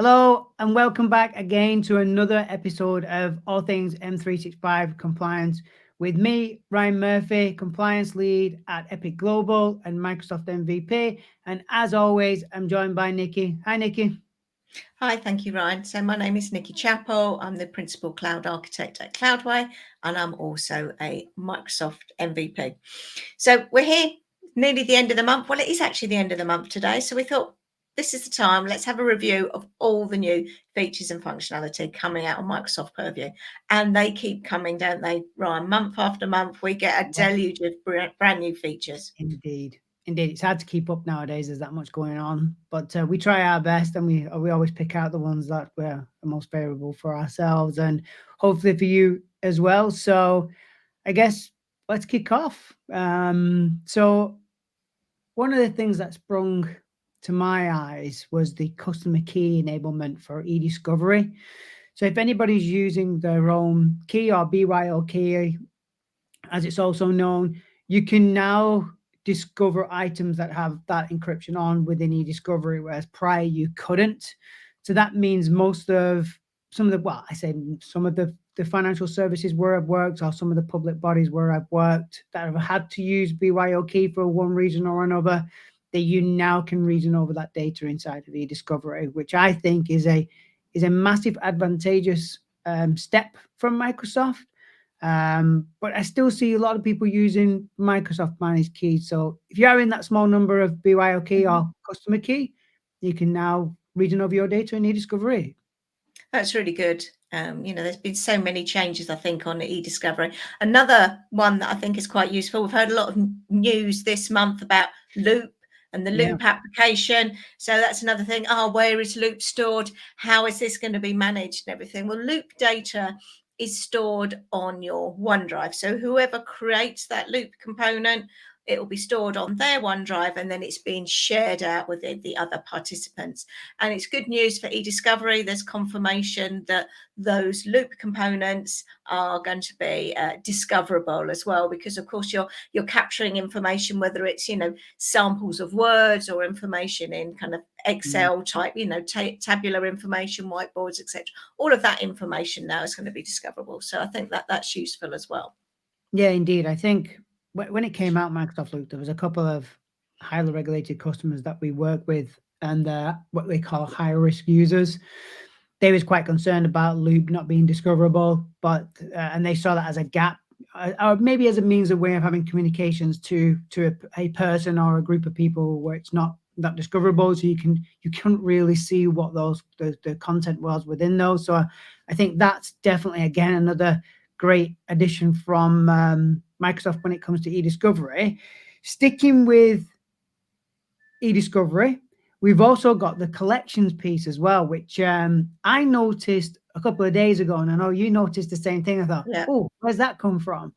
Hello and welcome back again to another episode of All Things M365 Compliance with me, Ryan Murphy, Compliance Lead at Epic Global and Microsoft MVP. And as always, I'm joined by Nikki. Hi, Nikki. Hi, thank you, Ryan. So my name is Nikki Chappell. I'm the Principal Cloud Architect at Cloudway, and I'm also a Microsoft MVP. So we're here nearly the end of the month. Well, it is actually the end of the month today. So we thought this is the time. Let's have a review of all the new features and functionality coming out on Microsoft Purview. And they keep coming, don't they, Ryan? Month after month, we get a deluge of brand new features. Indeed. It's hard to keep up nowadays. There's that much going on, but we try our best, and we always pick out the ones that were the most favorable for ourselves and hopefully for you as well. So I guess let's kick off. So one of the things that sprung to my eyes was the customer key enablement for e-discovery. So if anybody's using their own key or BYOK, as it's also known, you can now discover items that have that encryption on within e-discovery, whereas prior you couldn't. So that means most of some of the, well, I say some of the financial services where I've worked, or some of the public bodies where I've worked, that have had to use BYOK for one reason or another, that you now can reason over that data inside of e-discovery, which I think is a massive advantageous step from Microsoft. But I still see a lot of people using Microsoft managed keys. So if you are in that small number of BYOK or customer key, you can now reason over your data in e-discovery. That's really good. There's been so many changes, I think, on e-discovery. Another one that I think is quite useful. We've heard a lot of news this month about Loop and the Loop application. So that's another thing. Where is Loop stored? How is this going to be managed and everything? Well, Loop data is stored on your OneDrive. So whoever creates that Loop component, it will be stored on their OneDrive, and then it's being shared out with the other participants. And it's good news for e-discovery. There's confirmation that those Loop components are going to be discoverable as well, because of course you're capturing information, whether it's samples of words or information in kind of Excel type, tabular information, whiteboards, etc. All of that information now is going to be discoverable. So I think that that's useful as well. Yeah, indeed. I think when it came out, Microsoft Loop, there was a couple of highly regulated customers that we work with, and what they call high risk users. They was quite concerned about Loop not being discoverable, but and they saw that as a gap, or maybe as a means of way of having communications to a person or a group of people where it's not discoverable, so you couldn't really see what the content was within those. So I think that's definitely, again, another great addition from Microsoft when it comes to e-discovery. Sticking with e-discovery, we've also got the collections piece as well, which I noticed a couple of days ago, and I know you noticed the same thing. I thought, oh, where's that come from?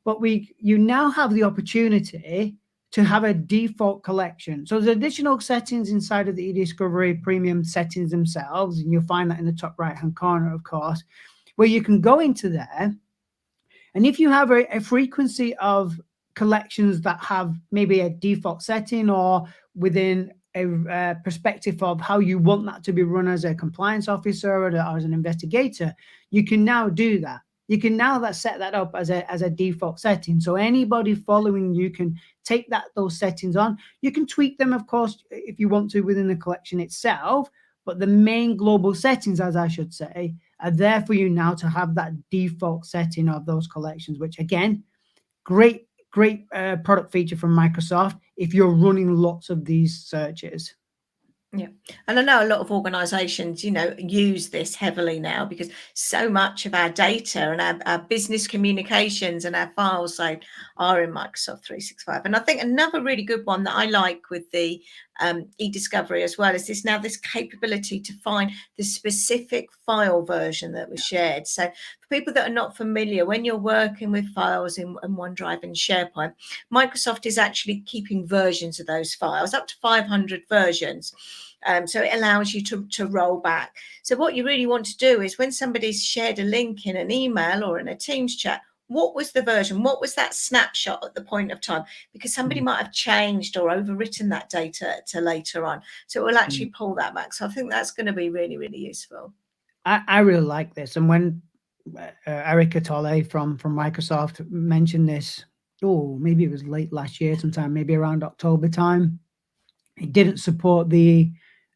But you now have the opportunity to have a default collection. So there's additional settings inside of the e-discovery premium settings themselves, and you'll find that in the top right-hand corner, of course, where you can go into there. And if you have a frequency of collections that have maybe a default setting, or within a perspective of how you want that to be run as a compliance officer or as an investigator, you can now do that. You can now set that up as a default setting. So anybody following you can take those settings on. You can tweak them, of course, if you want to within the collection itself. But the main global settings, as I should say, are there for you now to have that default setting of those collections, which, again, great product feature from Microsoft if you're running lots of these searches. Yeah. And I know a lot of organizations, use this heavily now, because so much of our data and our business communications and our files are in Microsoft 365. And I think another really good one that I like with the e-discovery as well is this capability to find the specific file version that was shared. So for people that are not familiar, when you're working with files in OneDrive and SharePoint, Microsoft is actually keeping versions of those files, up to 500 versions. So it allows you to roll back. So what you really want to do is, when somebody's shared a link in an email or in a Teams chat, what was the version, what was that snapshot at the point of time, because somebody might have changed or overwritten that data to later on. So it will actually pull that back. So I think that's going to be really, really useful. I really like this. And when Erica Tolle from Microsoft mentioned this, maybe it was late last year sometime, maybe around October time, it didn't support the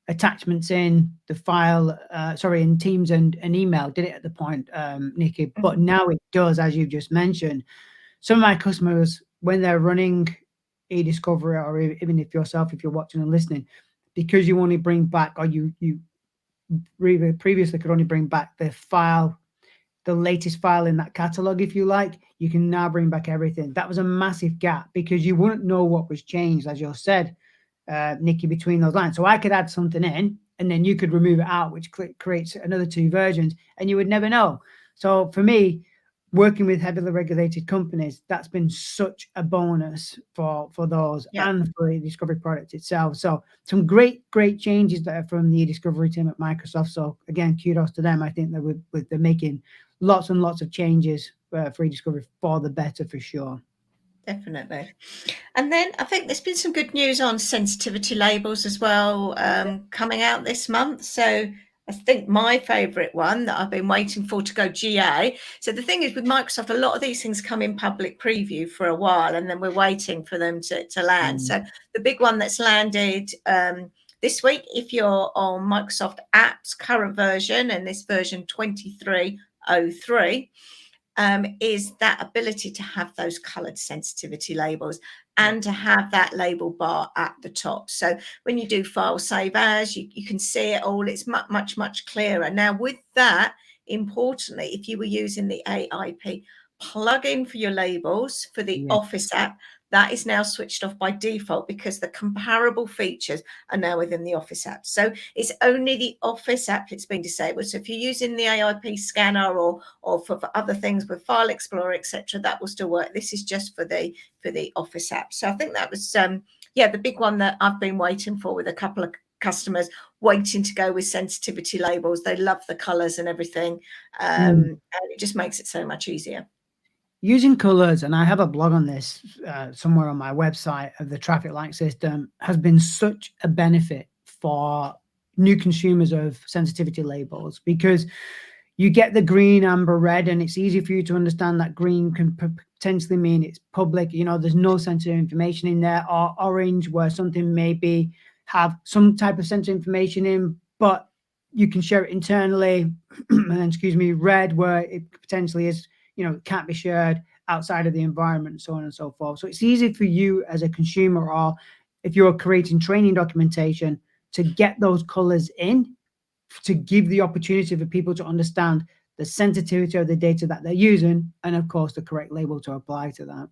attachments in the file, in Teams and email, did it at the point, Nikki? But now it does, as you just mentioned. Some of my customers, when they're running e-discovery, or even if you're watching and listening, because you only bring back, or you previously could only bring back the latest file in that catalog, if you like, you can now bring back everything. That was a massive gap because you wouldn't know what was changed, as you said, Nikki, between those lines. So I could add something in and then you could remove it out, which creates another 2 versions, and you would never know. So for me, working with heavily regulated companies, that's been such a bonus for those and for the discovery product itself. So some great changes there from the discovery team at Microsoft. So again, kudos to them. I think that they're making lots and lots of changes for e-discovery for the better, for sure. Definitely. And then I think there's been some good news on sensitivity labels as well, coming out this month. So I think my favourite one that I've been waiting for to go GA. So the thing is with Microsoft, a lot of these things come in public preview for a while, and then we're waiting for them to land. So the big one that's landed this week, if you're on Microsoft Apps current version, and this version 2303, is that ability to have those coloured sensitivity labels and to have that label bar at the top. So when you do file save as, you can see it all. It's much clearer. Now with that, importantly, if you were using the AIP plugin for your labels for the Office app, that is now switched off by default because the comparable features are now within the Office app. So it's only the Office app that's been disabled. So if you're using the AIP scanner or for other things with File Explorer, etc., that will still work. This is just for the Office app. So I think that was the big one that I've been waiting for, with a couple of customers waiting to go with sensitivity labels. They love the colors and everything, and it just makes it so much easier. Using colors, and I have a blog on this somewhere on my website, of the traffic light system, has been such a benefit for new consumers of sensitivity labels, because you get the green, amber, red, and it's easy for you to understand that green can potentially mean it's public. There's no sensitive information in there, or orange, where something maybe have some type of sensitive information in, but you can share it internally. And then, red, where it potentially is, can't be shared outside of the environment, so on and so forth. So it's easy for you as a consumer, or if you're creating training documentation, to get those colors in, to give the opportunity for people to understand the sensitivity of the data that they're using, and of course the correct label to apply to that.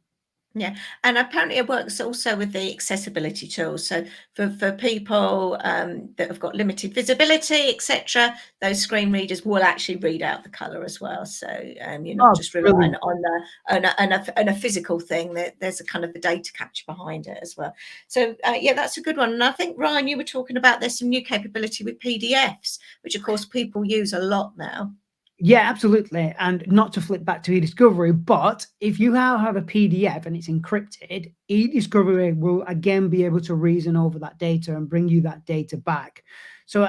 Yeah, and apparently it works also with the accessibility tools. So for people that have got limited visibility, etc., those screen readers will actually read out the colour as well. So you're not just relying on a physical thing. There's a kind of the data capture behind it as well. So that's a good one. And I think, Ryan, you were talking about there's some new capability with PDFs, which of course people use a lot now. Yeah, absolutely. And not to flip back to e-discovery, but if you now have a PDF and it's encrypted, e-discovery will again be able to reason over that data and bring you that data back. So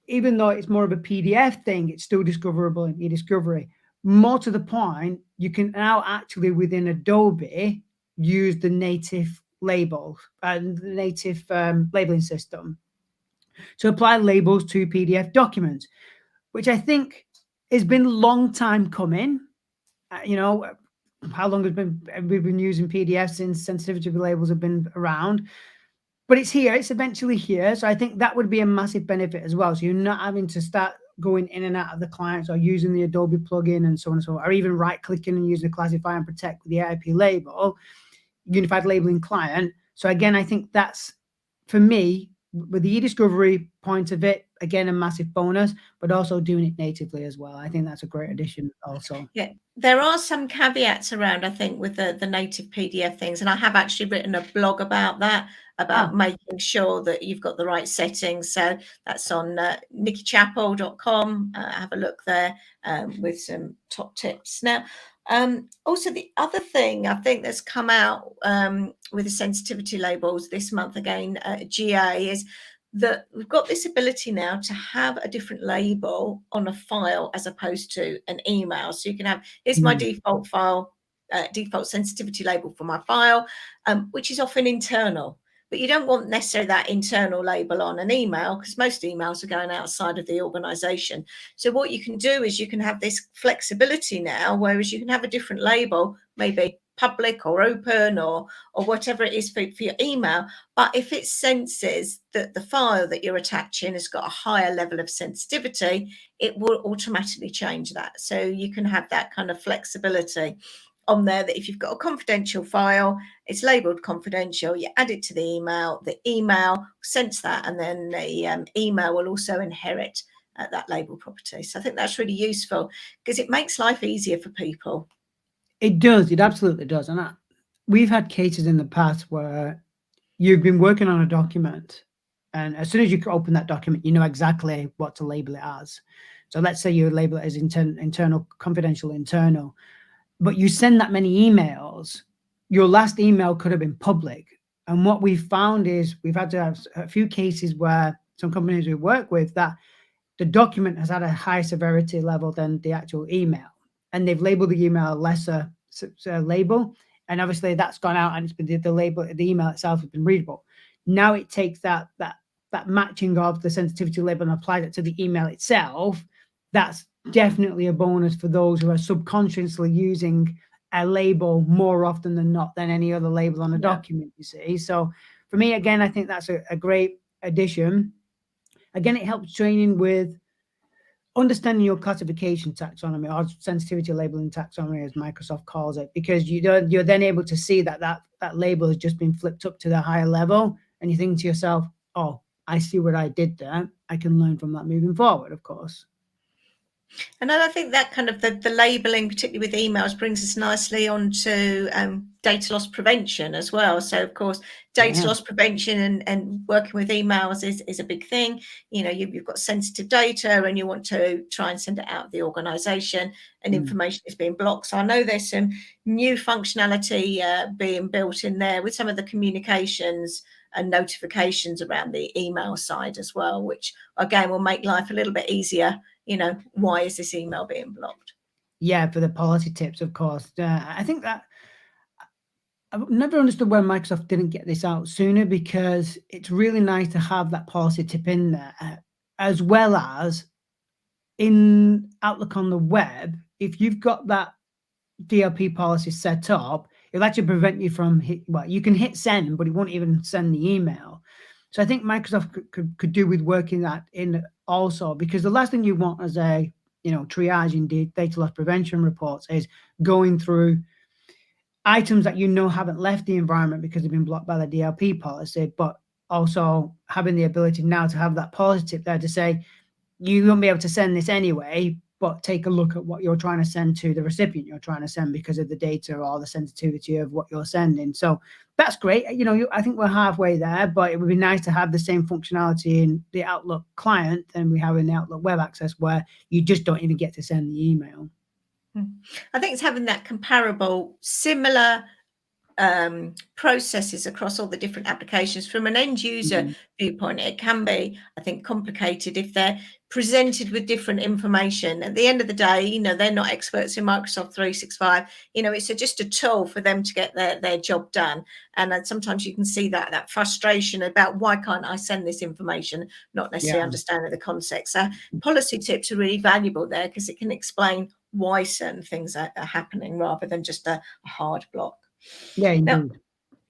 even though it's more of a PDF thing, it's still discoverable in e-discovery. More to the point, you can now actually within Adobe use the native label and the native labeling system to apply labels to PDF documents, which I think has been a long time coming. How long we've been using PDFs since sensitivity labels have been around, but it's here. It's eventually here. So I think that would be a massive benefit as well. So you're not having to start going in and out of the clients, or using the Adobe plugin and so on and so on, or even right-clicking and using the classify and protect with the IP label, unified labeling client. So again, I think that's, for me, with the e-discovery point of it, again, a massive bonus, but also doing it natively as well. I think that's a great addition also. Yeah, there are some caveats around, I think, with the native PDF things. And I have actually written a blog about that, about making sure that you've got the right settings. So that's on nikkichappell.com. Have a look there with some top tips. Now, Also, the other thing I think that's come out with the sensitivity labels this month again, GA, is that we've got this ability now to have a different label on a file as opposed to an email. So you can have, here's my default file, default sensitivity label for my file, which is often internal. But you don't want necessarily that internal label on an email because most emails are going outside of the organization. So what you can do is you can have this flexibility now, whereas you can have a different label, maybe public or open or whatever it is for your email. But if it senses that the file that you're attaching has got a higher level of sensitivity, it will automatically change that. So you can have that kind of flexibility on there, that if you've got a confidential file, it's labeled confidential, you add it to the email sense that, and then the email will also inherit that label property. So I think that's really useful because it makes life easier for people. It does. It absolutely does. And we've had cases in the past where you've been working on a document, and as soon as you open that document, you know exactly what to label it as. So let's say you label it as internal, confidential, internal, but you send that many emails, your last email could have been public. And what we've found is we've had to have a few cases where some companies we work with, that the document has had a high severity level than the actual email, and they've labeled the email a lesser label. And obviously that's gone out and it's been the label, the email itself has been readable. Now it takes that matching of the sensitivity label and applies it to the email itself. That's definitely a bonus for those who are subconsciously using a label more often than not than any other label on a document, you see. So for me, again, I think that's a great addition. Again, it helps training with understanding your classification taxonomy, or sensitivity labeling taxonomy, as Microsoft calls it, because you're then able to see that label has just been flipped up to the higher level, and you think to yourself, oh, I see what I did there. I can learn from that moving forward, of course. And I think that kind of the labeling, particularly with emails, brings us nicely onto data loss prevention as well. So, of course, data loss prevention and working with emails is a big thing. You know, you've got sensitive data and you want to try and send it out of the organization, and information is being blocked. So I know there's some new functionality being built in there with some of the communications and notifications around the email side as well, which again will make life a little bit easier. You know, why is this email being blocked? Yeah, for the policy tips, of course. I think that I've never understood why Microsoft didn't get this out sooner, because it's really nice to have that policy tip in there, as well as in Outlook on the web. If you've got that DLP policy set up, it'll actually prevent you from you can hit send, but it won't even send the email. So I think Microsoft could do with working that in also, because the last thing you want as a triaging data loss prevention reports is going through items that haven't left the environment because they've been blocked by the DLP policy, but also having the ability now to have that policy tip there to say, you won't be able to send this anyway, but take a look at what you're trying to send to the recipient you're trying to send because of the data or the sensitivity of what you're sending. So that's great. I think we're halfway there, but it would be nice to have the same functionality in the Outlook client than we have in the Outlook Web Access, where you just don't even get to send the email. I think it's having that comparable, similar processes across all the different applications. From an end user viewpoint, it can be, I think, complicated if they're presented with different information. At the end of the day, they're not experts in Microsoft 365. It's just a tool for them to get their job done. And sometimes you can see that frustration about, why can't I send this information, not necessarily understanding the context. So policy tips are really valuable there because it can explain why certain things are happening rather than just a hard block. Yeah, indeed.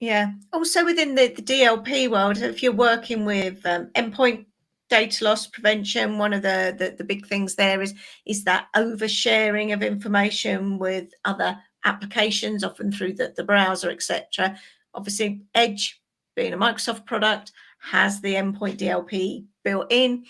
Yeah. Also within the DLP world, if you're working with endpoint data loss prevention, one of the big things there is that oversharing of information with other applications, often through the browser, etc. Obviously, Edge, being a Microsoft product, has the endpoint DLP built in.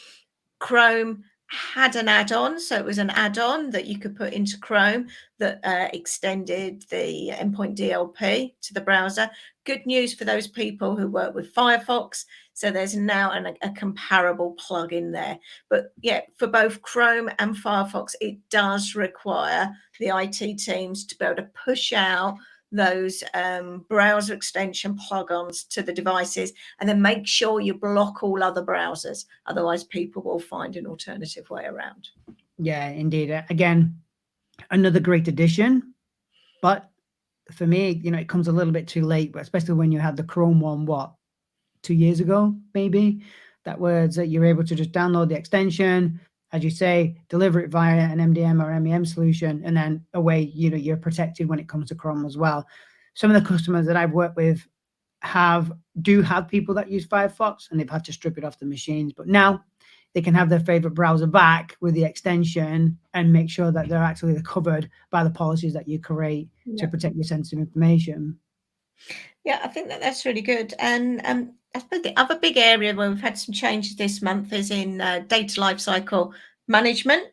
Chrome had an add-on, so it was an add-on that you could put into Chrome that extended the endpoint DLP to the browser. good news for those people who work with Firefox. So there's now a comparable plugin there. But yeah, for both Chrome and Firefox, it does require the IT teams to be able to push out those browser extension plugins to the devices, and then make sure you block all other browsers. Otherwise, people will find an alternative way around. Yeah, indeed. Again, another great addition, but for me, it comes a little bit too late, especially when you had the Chrome one, 2 years ago, maybe, that was that you're able to just download the extension, as you say, deliver it via an MDM or MEM solution, and then away, you're protected when it comes to Chrome as well. Some of the customers that I've worked with do have people that use Firefox, and they've had to strip it off the machines, but now they can have their favorite browser back with the extension and make sure that they're actually covered by the policies that you create to protect your sensitive information. Yeah, I think that's really good. And I suppose the other big area where we've had some changes this month is in data lifecycle management.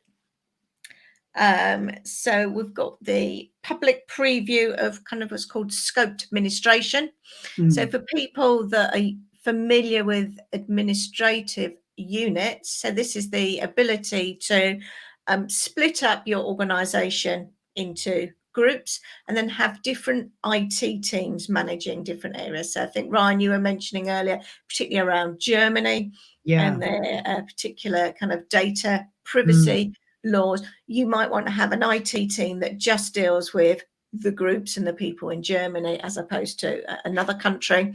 So we've got the public preview of kind of what's called scoped administration. So for people that are familiar with administrative units, so this is the ability to split up your organization into groups and then have different IT teams managing different areas. So I think, Ryan, you were mentioning earlier, particularly around Germany and their particular kind of data privacy laws. You might want to have an IT team that just deals with the groups and the people in Germany as opposed to another country.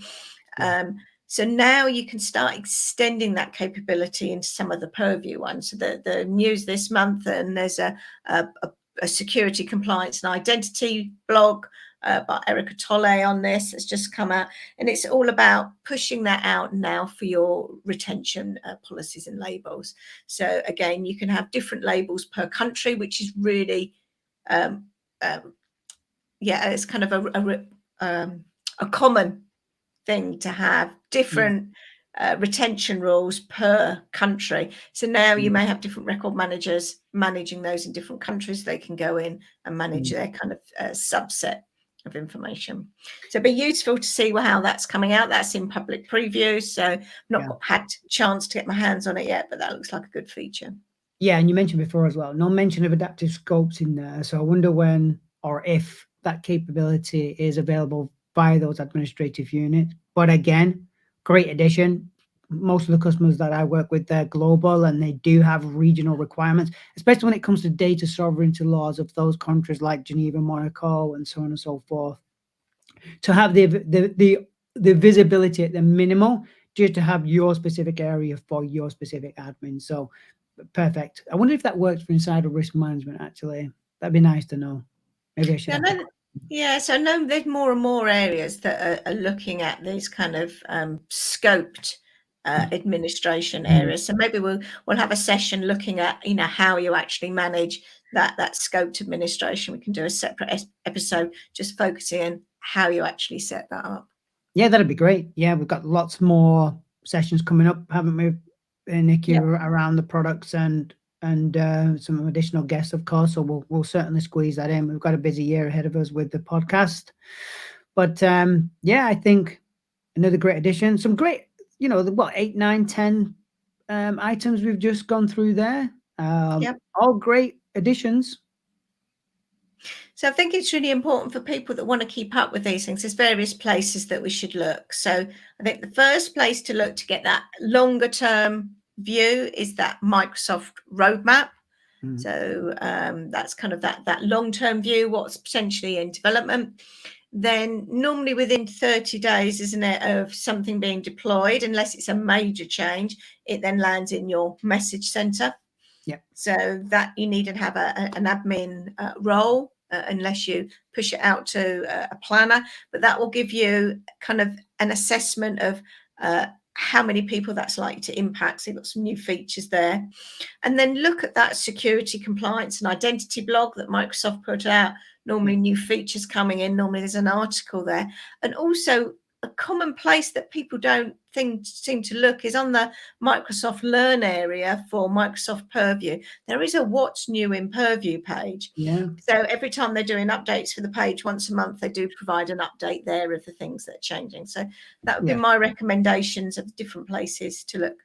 So now you can start extending that capability into some of the purview ones. So the news this month, and there's a security, compliance and identity blog by Erica Tolle on this that's just come out, and it's all about pushing that out now for your retention policies and labels. So again, you can have different labels per country, which is really it's kind of a common thing to have different retention rules per country. So now you may have different record managers managing those in different countries. They can go in and manage their kind of subset of information. So it'd be useful to see how that's coming out. That's in public preview, so I've not had a chance to get my hands on it yet, but that looks like a good feature. Yeah, and you mentioned before as well, no mention of adaptive scopes in there. So I wonder when or if that capability is available by those administrative units. But again, great addition. Most of the customers that I work with, they're global and they do have regional requirements, especially when it comes to data sovereignty laws of those countries like Geneva, Monaco, and so on and so forth. To have the visibility at the minimal, just to have your specific area for your specific admin. So perfect. I wonder if that works for insider risk management, actually. That'd be nice to know. Maybe I should so I know there's more and more areas that are looking at these kind of scoped administration areas. So maybe we'll have a session looking at how you actually manage that scoped administration. We can do a separate episode just focusing on how you actually set that up. Yeah, that'd be great. Yeah, we've got lots more sessions coming up, haven't we, Nikki, around the products and some additional guests, of course. So we'll certainly squeeze that in. We've got a busy year ahead of us with the podcast. But I think another great addition. Some great, 8, 9, 10 items we've just gone through there. All great additions. So I think it's really important for people that want to keep up with these things. There's various places that we should look. So I think the first place to look to get that longer term view is that Microsoft roadmap. So that's kind of that long-term view, what's potentially in development. Then normally within 30 days, isn't it, of something being deployed, unless it's a major change, it then lands in your message center. So that you need to have an admin role unless you push it out to a planner, but that will give you kind of an assessment of how many people that's likely to impact. So you've got some new features there. And then look at that security, compliance and identity blog that Microsoft put out. Normally new features coming in, normally there's an article there. And also a common place that people don't seem to look is on the Microsoft Learn area for Microsoft Purview. There is a What's New in Purview page. Yeah. So every time they're doing updates for the page once a month, they do provide an update there of the things that are changing. So that would be my recommendations of different places to look.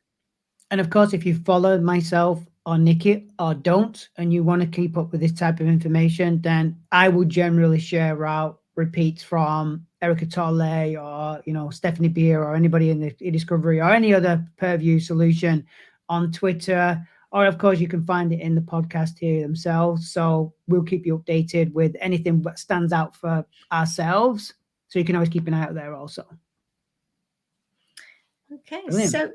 And of course, if you follow myself or Nikki or don't, and you want to keep up with this type of information, then I will generally share out repeats from Erica Tolle or, you know, Stephanie Beer or anybody in the eDiscovery or any other Purview solution on Twitter. Or of course, you can find it in the podcast here themselves. So we'll keep you updated with anything that stands out for ourselves. So you can always keep an eye out there also. Okay, Brilliant. so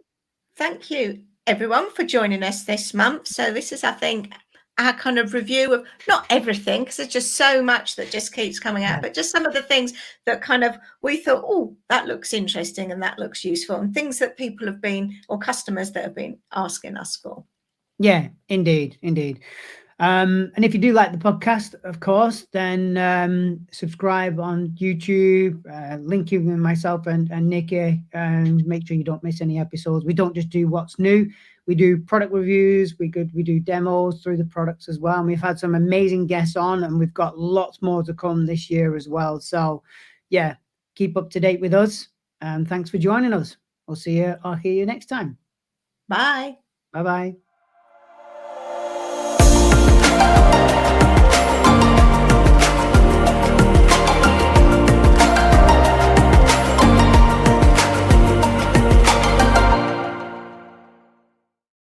thank you everyone for joining us this month. So this is, I think, our kind of review of not everything, because there's just so much that just keeps coming out, but just some of the things that kind of we thought, oh, that looks interesting and that looks useful, and things that people have been, or customers that have been asking us for. Yeah, indeed. And if you do like the podcast, of course, then subscribe on YouTube, link you with myself and Nikki, and make sure you don't miss any episodes. We don't just do what's new. We do product reviews. We do demos through the products as well. And we've had some amazing guests on, and we've got lots more to come this year as well. So yeah, keep up to date with us. And thanks for joining us. We'll see you or hear you next time. Bye. Bye-bye.